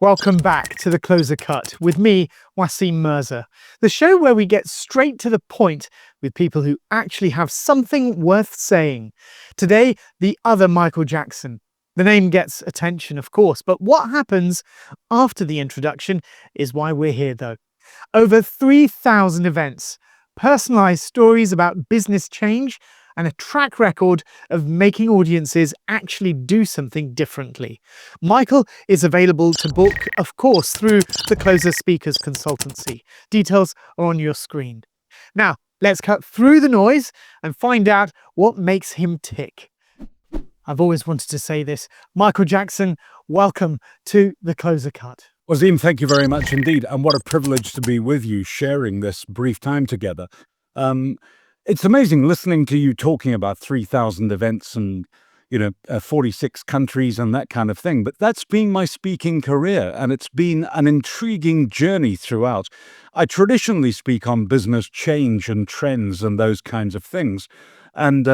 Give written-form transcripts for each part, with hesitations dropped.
Welcome back to The Closer Cut with me, Waseem Mirza, the show where we get straight to the point with people who actually have something worth saying. Today, the other Michael Jackson. The name gets attention, of course, but what happens after the introduction is why we're here, though. Over 3,000 events, personalized stories about business change, and a track record of making audiences actually do something differently. Michael is available to book, of course, through the Closer Speakers Consultancy. Details are on your screen. Now, let's cut through the noise and find out what makes him tick. I've always wanted to say this. Michael Jackson, welcome to The Closer Cut. Waseem, thank you very much indeed. And what a privilege to be with you, sharing this brief time together. It's amazing listening to you talking about 3,000 events and, 46 countries and that kind of thing. But that's been my speaking career, and it's been an intriguing journey throughout. I traditionally speak on business change and trends and those kinds of things. And,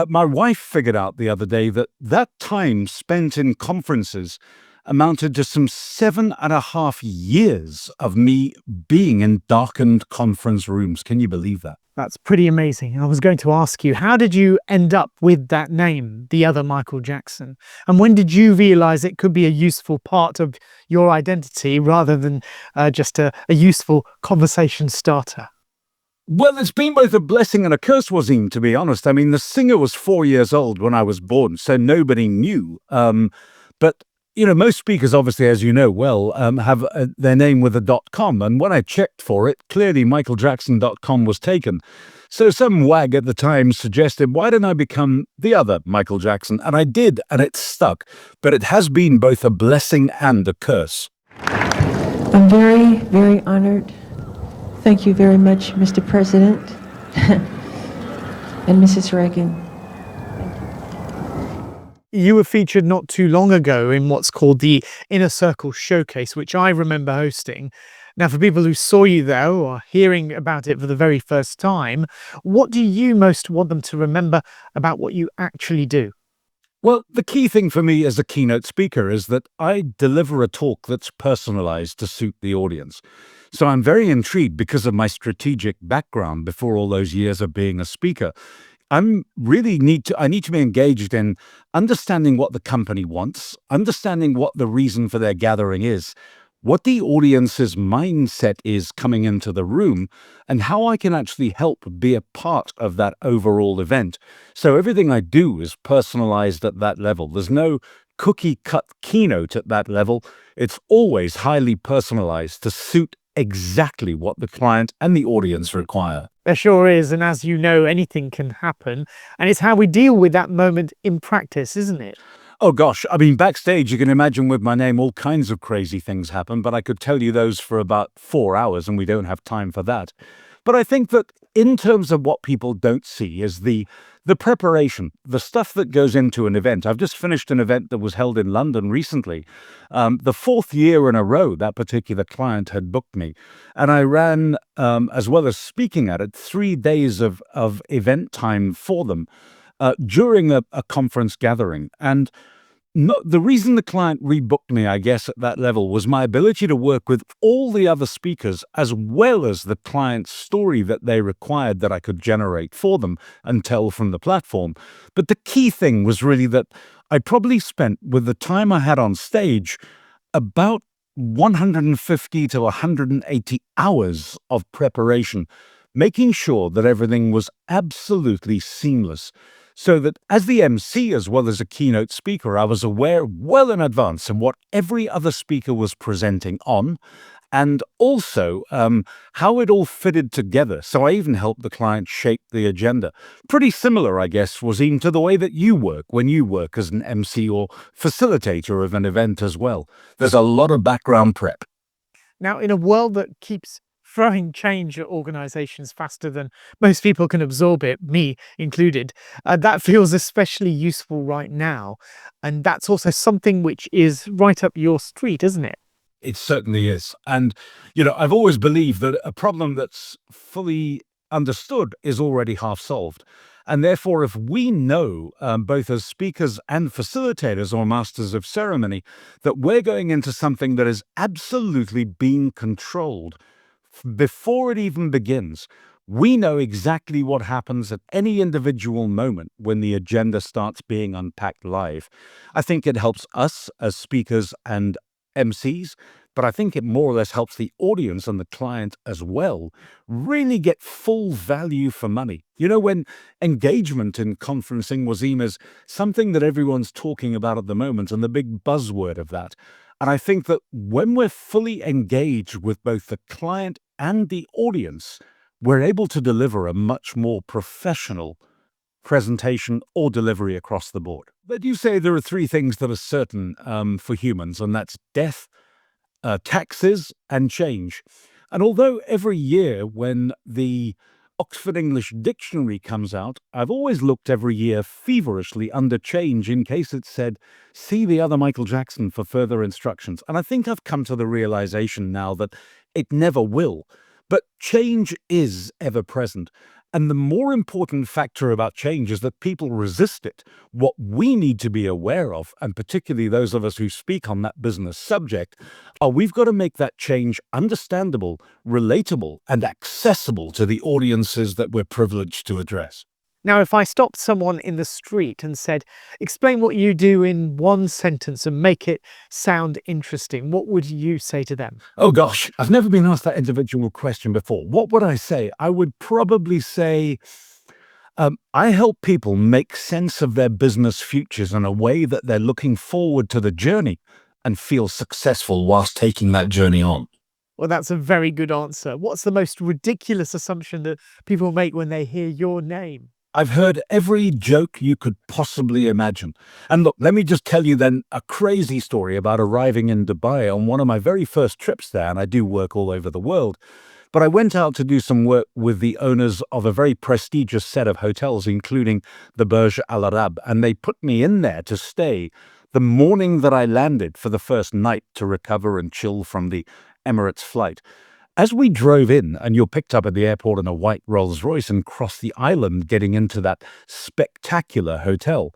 my wife figured out the other day that time spent in conferences amounted to some 7.5 years of me being in darkened conference rooms. Can you believe that? That's pretty amazing. I was going to ask you, how did you end up with that name, the other Michael Jackson? And when did you realize it could be a useful part of your identity rather than just a useful conversation starter? Well, it's been both a blessing and a curse, Waseem, to be honest. I mean, the singer was 4 years old when I was born, so nobody knew. But most speakers, obviously, as you know well, have their name with a .com. And when I checked for it, clearly michaeljackson.com was taken. So some wag at the time suggested, why don't I become the other Michael Jackson? And I did, and it stuck. But it has been both a blessing and a curse. I'm very, very honored. Thank you very much, Mr. President and Mrs. Reagan. You were featured not too long ago in what's called the Inner Circle Showcase, which I remember hosting. Now, for people who saw you there or are hearing about it for the very first time, what do you most want them to remember about what you actually do? Well, the key thing for me as a keynote speaker is that I deliver a talk that's personalized to suit the audience. So I'm very intrigued because of my strategic background before all those years of being a speaker. I need to be engaged in understanding what the company wants, understanding what the reason for their gathering is, what the audience's mindset is coming into the room, and how I can actually help be a part of that overall event. So everything I do is personalized at that level. There's no cookie-cut keynote at that level. It's always highly personalized to suit exactly what the client and the audience require. There sure is, and as you know, anything can happen, and it's how we deal with that moment in practice, isn't it? Oh gosh, I mean, backstage, you can imagine with my name, all kinds of crazy things happen, but I could tell you those for about 4 hours, and we don't have time for that. But I think that in terms of what people don't see is the preparation, the stuff that goes into an event. I've just finished an event that was held in London recently. The 4th year in a row that particular client had booked me. And I ran, as well as speaking at it, 3 days of event time for them during a conference gathering. And the reason the client rebooked me, I guess, at that level was my ability to work with all the other speakers as well as the client's story that they required that I could generate for them and tell from the platform. But the key thing was really that I probably spent, with the time I had on stage, about 150 to 180 hours of preparation, making sure that everything was absolutely seamless. So that as the MC, as well as a keynote speaker, I was aware well in advance of what every other speaker was presenting on, and also how it all fitted together. So I even helped the client shape the agenda. Pretty similar, I guess, Waseem, to the way that you work when you work as an MC or facilitator of an event as well. There's a lot of background prep. Now, in a world that keeps throwing change at organizations faster than most people can absorb it, me included, that feels especially useful right now. And that's also something which is right up your street, isn't it? It certainly is. And, I've always believed that a problem that's fully understood is already half solved. And therefore, if we know, both as speakers and facilitators or masters of ceremony, that we're going into something that is absolutely being controlled before it even begins, we know exactly what happens at any individual moment when the agenda starts being unpacked live. I think it helps us as speakers and MCs, but I think it more or less helps the audience and the client as well really get full value for money. You know, when engagement in conferencing, Waseem, is something that everyone's talking about at the moment and the big buzzword of that. And I think that when we're fully engaged with both the client and the audience, we're able to deliver a much more professional presentation or delivery across the board. But you say there are three things that are certain for humans, and that's death, taxes, and change. And although every year when the Oxford English Dictionary comes out, I've always looked every year feverishly under change in case it said, see the other Michael Jackson for further instructions. And I think I've come to the realization now that it never will. But change is ever present. And the more important factor about change is that people resist it. What we need to be aware of, and particularly those of us who speak on that business subject, are we've got to make that change understandable, relatable, and accessible to the audiences that we're privileged to address. Now, if I stopped someone in the street and said, explain what you do in one sentence and make it sound interesting, what would you say to them? Oh gosh, I've never been asked that individual question before. What would I say? I would probably say, I help people make sense of their business futures in a way that they're looking forward to the journey and feel successful whilst taking that journey on. Well, that's a very good answer. What's the most ridiculous assumption that people make when they hear your name? I've heard every joke you could possibly imagine. And look, let me just tell you then a crazy story about arriving in Dubai on one of my very first trips there, and I do work all over the world. But I went out to do some work with the owners of a very prestigious set of hotels, including the Burj Al Arab, and they put me in there to stay the morning that I landed for the first night to recover and chill from the Emirates flight. As we drove in, and you're picked up at the airport in a white Rolls Royce and crossed the island getting into that spectacular hotel,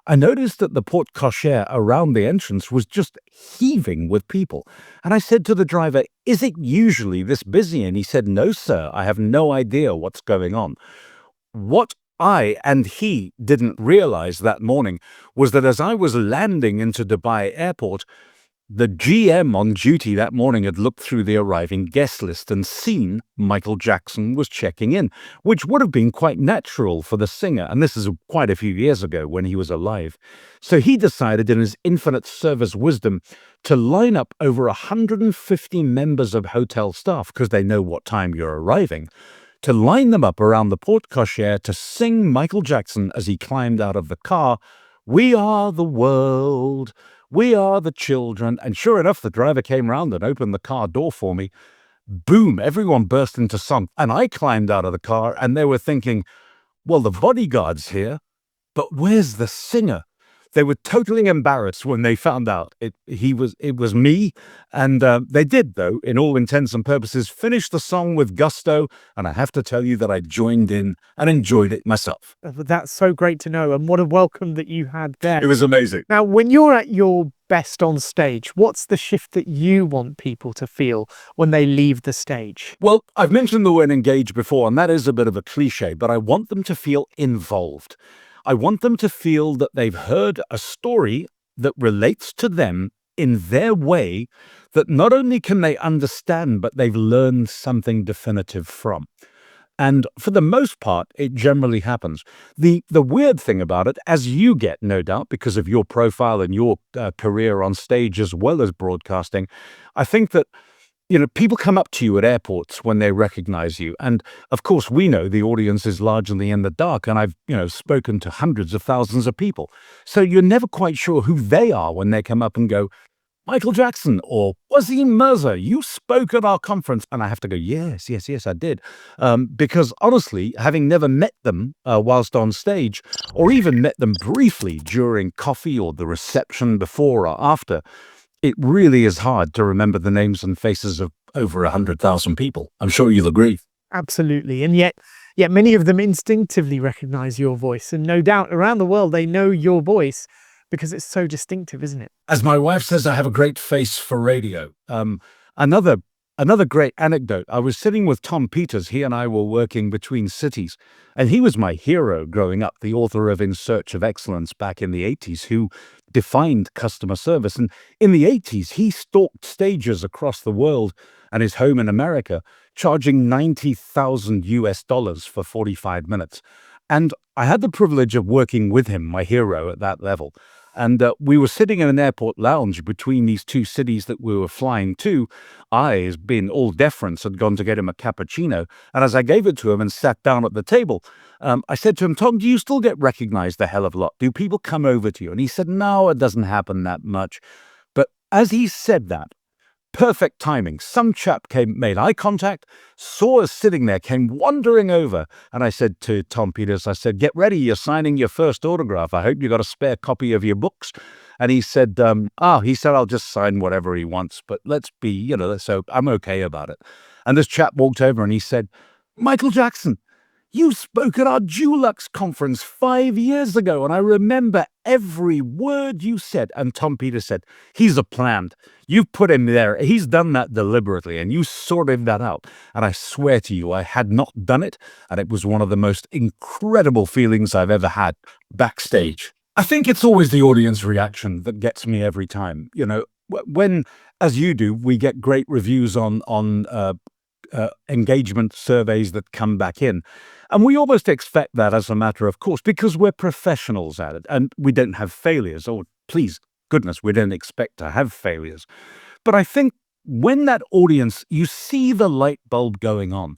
I noticed that the porte cochere around the entrance was just heaving with people. And I said to the driver, is it usually this busy? And he said, no, sir, I have no idea what's going on. What I and he didn't realize that morning was that as I was landing into Dubai airport, the GM on duty that morning had looked through the arriving guest list and seen Michael Jackson was checking in, which would have been quite natural for the singer. And this is quite a few years ago when he was alive. So he decided in his infinite service wisdom to line up over 150 members of hotel staff, because they know what time you're arriving, to line them up around the porte cochere to sing Michael Jackson as he climbed out of the car, "We are the world. We are the children." And sure enough, the driver came round and opened the car door for me. Boom, everyone burst into song. And I climbed out of the car and they were thinking, well, the bodyguard's here, but where's the singer? They were totally embarrassed when they found out it was me. And they did, though, in all intents and purposes, finish the song with gusto. And I have to tell you that I joined in and enjoyed it myself. That's so great to know. And what a welcome that you had there. It was amazing. Now, when you're at your best on stage, what's the shift that you want people to feel when they leave the stage? Well, I've mentioned the word engage before, and that is a bit of a cliche, but I want them to feel involved. I want them to feel that they've heard a story that relates to them in their way, that not only can they understand, but they've learned something definitive from. And for the most part, it generally happens. The weird thing about it, as you get, no doubt, because of your profile and your career on stage as well as broadcasting, I think that people come up to you at airports when they recognize you. And of course, we know the audience is largely in the dark. And I've, spoken to hundreds of thousands of people. So you're never quite sure who they are when they come up and go, Michael Jackson or Waseem Mirza, you spoke at our conference. And I have to go, yes, I did. Because honestly, having never met them whilst on stage, or even met them briefly during coffee or the reception before or after, it really is hard to remember the names and faces of over 100,000 people. I'm sure you'll agree. Absolutely. And yet Yet many of them instinctively recognize your voice, and no doubt around the world they know your voice because it's so distinctive, isn't it? As my wife says, I have a great face for radio. Another Another great anecdote. I was sitting with Tom Peters. He and I were working between cities, and he was my hero growing up, the author of In Search of Excellence back in the 80s, who defined customer service. And in the 80s, he stalked stages across the world and his home in America, charging $90,000 for 45 minutes. And I had the privilege of working with him, my hero, at that level. And we were sitting in an airport lounge between these two cities that we were flying to. I, as being all deference, had gone to get him a cappuccino. And as I gave it to him and sat down at the table, I said to him, "Tom, do you still get recognized a hell of a lot? Do people come over to you?" And he said, "No, it doesn't happen that much." But as he said that, perfect timing. Some chap made eye contact, saw us sitting there, came wandering over. And I said to Tom Peters, I said, "Get ready, you're signing your first autograph. I hope you got a spare copy of your books." And he said, I'll just sign whatever he wants, but let's be, so I'm okay about it. And this chap walked over and he said, "Michael Jackson, you spoke at our Dulux conference 5 years ago, and I remember every word you said." And Tom Peters said, "He's a plant. You've put him there. He's done that deliberately, and you sorted that out." And I swear to you, I had not done it, and it was one of the most incredible feelings I've ever had backstage. I think it's always the audience reaction that gets me every time. When, as you do, we get great reviews on engagement surveys that come back in. And we almost expect that as a matter of course, because we're professionals at it and we don't have failures, or please goodness, we don't expect to have failures. But I think when that audience, you see the light bulb going on.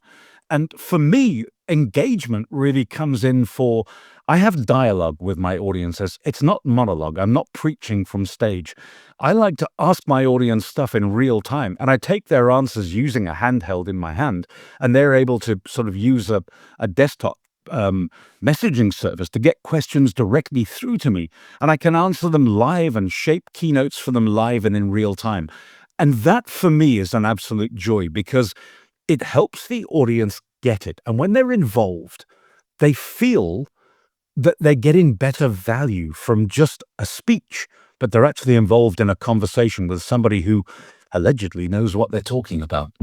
And for me, engagement really comes in for, I have dialogue with my audiences. It's not monologue. I'm not preaching from stage. I like to ask my audience stuff in real time, and I take their answers using a handheld in my hand, and they're able to sort of use a desktop messaging service to get questions directly through to me, and I can answer them live and shape keynotes for them live and in real time. And that for me is an absolute joy, because it helps the audience get it. And when they're involved, they feel that they're getting better value from just a speech, but they're actually involved in a conversation with somebody who allegedly knows what they're talking about.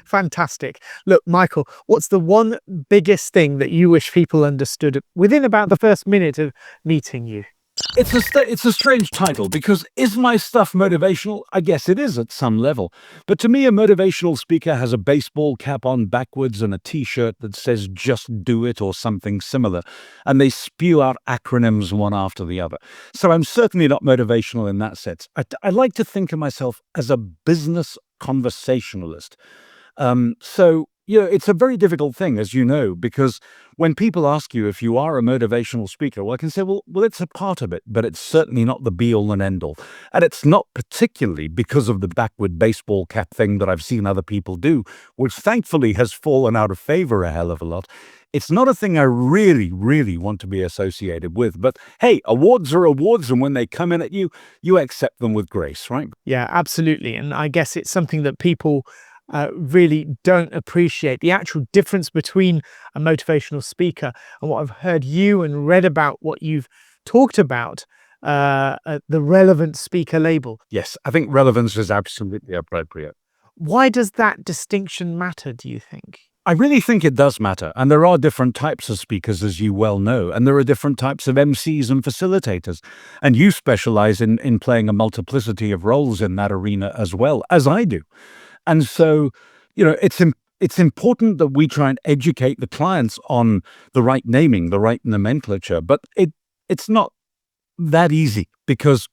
Fantastic. Look, Michael, what's the one biggest thing that you wish people understood within about the first minute of meeting you? It's a strange title, because is my stuff motivational? I guess it is at some level. But to me, a motivational speaker has a baseball cap on backwards and a t-shirt that says "just do it" or something similar. And they spew out acronyms one after the other. So I'm certainly not motivational in that sense. I like to think of myself as a business conversationalist. It's a very difficult thing, as you know, because when people ask you if you are a motivational speaker, well, I can say, well, it's a part of it, but it's certainly not the be-all and end-all. And it's not particularly because of the backward baseball cap thing that I've seen other people do, which thankfully has fallen out of favor a hell of a lot. It's not a thing I really, really want to be associated with. But hey, awards are awards, and when they come in at you, you accept them with grace, right? Yeah, absolutely. And I guess it's something that people really don't appreciate, the actual difference between a motivational speaker and what I've heard you and read about what you've talked about, the relevant speaker label. Yes, I think relevance is absolutely appropriate. Why does that distinction matter, do you think? I really think it does matter. And there are different types of speakers, as you well know, and there are different types of MCs and facilitators. And you specialize in playing a multiplicity of roles in that arena as well, as I do. And so, it's important that we try and educate the clients on the right naming, the right nomenclature, but it's not that easy, because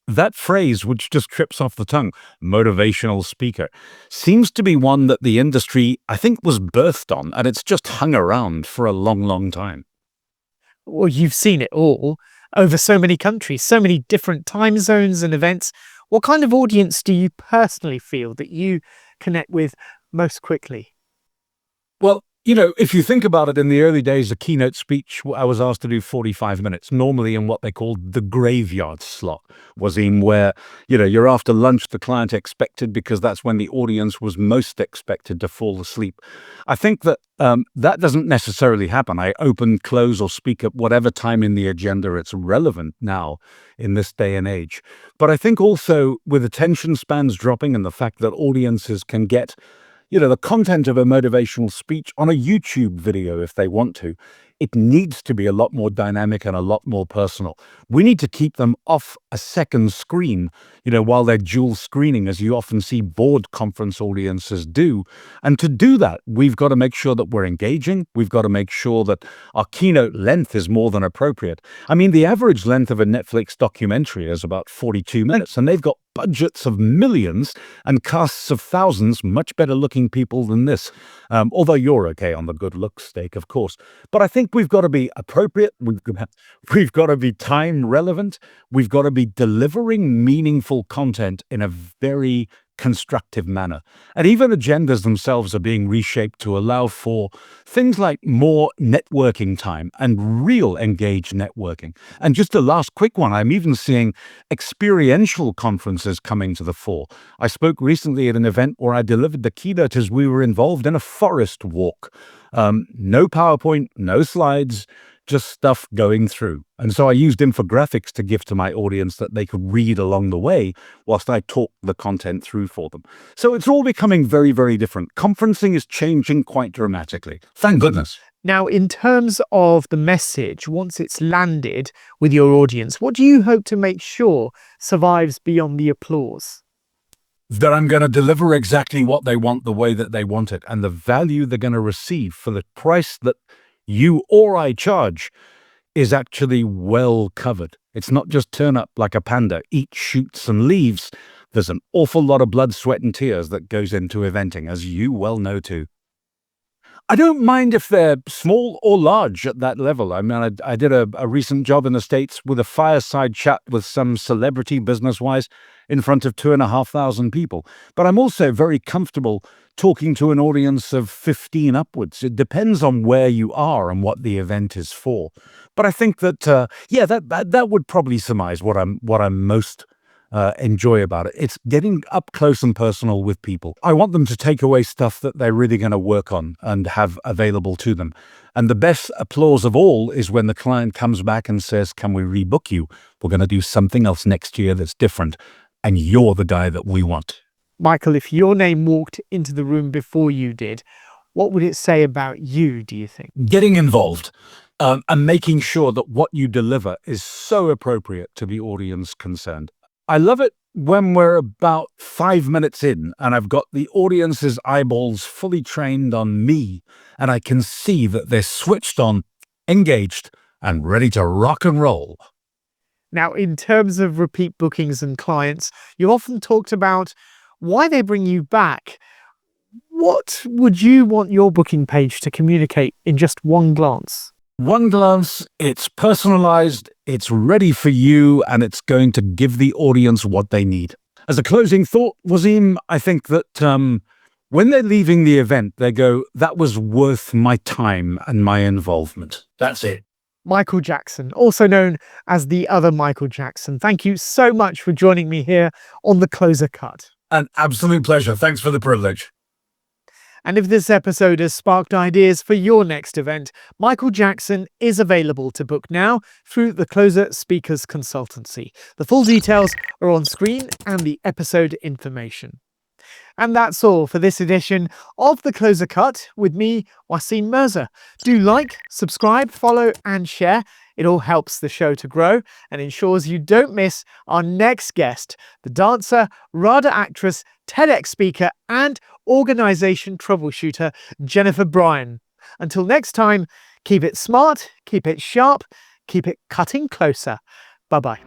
that phrase, which just trips off the tongue, motivational speaker, seems to be one that the industry, I think, was birthed on, and it's just hung around for a long, long time. Well, you've seen it all over so many countries, so many different time zones and events. What kind of audience do you personally feel that you connect with most quickly? Well, If you think about it, in the early days, a keynote speech, I was asked to do 45 minutes, normally in what they called the graveyard slot, Waseem, where, you're after lunch, the client expected, because that's when the audience was most expected to fall asleep. I think that that doesn't necessarily happen. I open, close, or speak at whatever time in the agenda it's relevant now in this day and age. But I think also with attention spans dropping and the fact that audiences can get the content of a motivational speech on a YouTube video if they want to, it needs to be a lot more dynamic and a lot more personal. We need to keep them off a second screen, while they're dual screening, as you often see board conference audiences do. And to do that, we've got to make sure that we're engaging. We've got to make sure that our keynote length is more than appropriate. I mean, the average length of a Netflix documentary is about 42 minutes, and they've got budgets of millions and casts of thousands, much better looking people than this. Although you're okay on the good looks stake, of course. But I think we've got to be appropriate. We've got to be time relevant. We've got to be delivering meaningful content in a very constructive manner. And even agendas themselves are being reshaped to allow for things like more networking time and real engaged networking. And just a last quick one, I'm even seeing experiential conferences coming to the fore. I spoke recently at an event where I delivered the keynote as we were involved in a forest walk. No PowerPoint, no slides, just stuff going through. And so I used infographics to give to my audience that they could read along the way whilst I talked the content through for them. So it's all becoming very, very different. Conferencing is changing quite dramatically. Thank goodness. Now, in terms of the message, once it's landed with your audience, what do you hope to make sure survives beyond the applause? That I'm going to deliver exactly what they want, the way that they want it, and the value they're going to receive for the price that you or I charge is actually well covered. It's not just turn up like a panda, eat, shoots, and leaves. There's an awful lot of blood, sweat, and tears that goes into eventing, as you well know too. I don't mind if they're small or large at that level. I mean, I did a recent job in the States with a fireside chat with some celebrity business-wise in front of 2,500 people. But I'm also very comfortable talking to an audience of 15 upwards. It depends on where you are and what the event is for. But I think that, that would probably surmise what I'm most enjoy about it. It's getting up close and personal with people. I want them to take away stuff that they're really going to work on and have available to them. And the best applause of all is when the client comes back and says, "Can we rebook you? We're going to do something else next year that's different. And you're the guy that we want." Michael, if your name walked into the room before you did, what would it say about you, do you think? Getting involved and making sure that what you deliver is so appropriate to the audience concerned. I love it when we're about 5 minutes in and I've got the audience's eyeballs fully trained on me and I can see that they're switched on, engaged, and ready to rock and roll. Now, in terms of repeat bookings and clients, you often talked about why they bring you back. What would you want your booking page to communicate in just one glance? One glance, it's personalized, it's ready for you, and it's going to give the audience what they need. As a closing thought, Waseem, I think that when they're leaving the event, they go, "That was worth my time and my involvement." That's it. Michael Jackson, also known as the other Michael Jackson. Thank you so much for joining me here on The Closer Cut. An absolute pleasure. Thanks for the privilege. And if this episode has sparked ideas for your next event, Michael Jackson is available to book now through the Closer Speakers Consultancy. The full details are on screen and the episode information. And that's all for this edition of The Closer Cut with me, Waseem Mirza. Do like, subscribe, follow and share. It all helps the show to grow and ensures you don't miss our next guest, the dancer, RADA actress, TEDx speaker and organisation troubleshooter, Jennifer Bryan. Until next time, keep it smart, keep it sharp, keep it cutting closer. Bye-bye.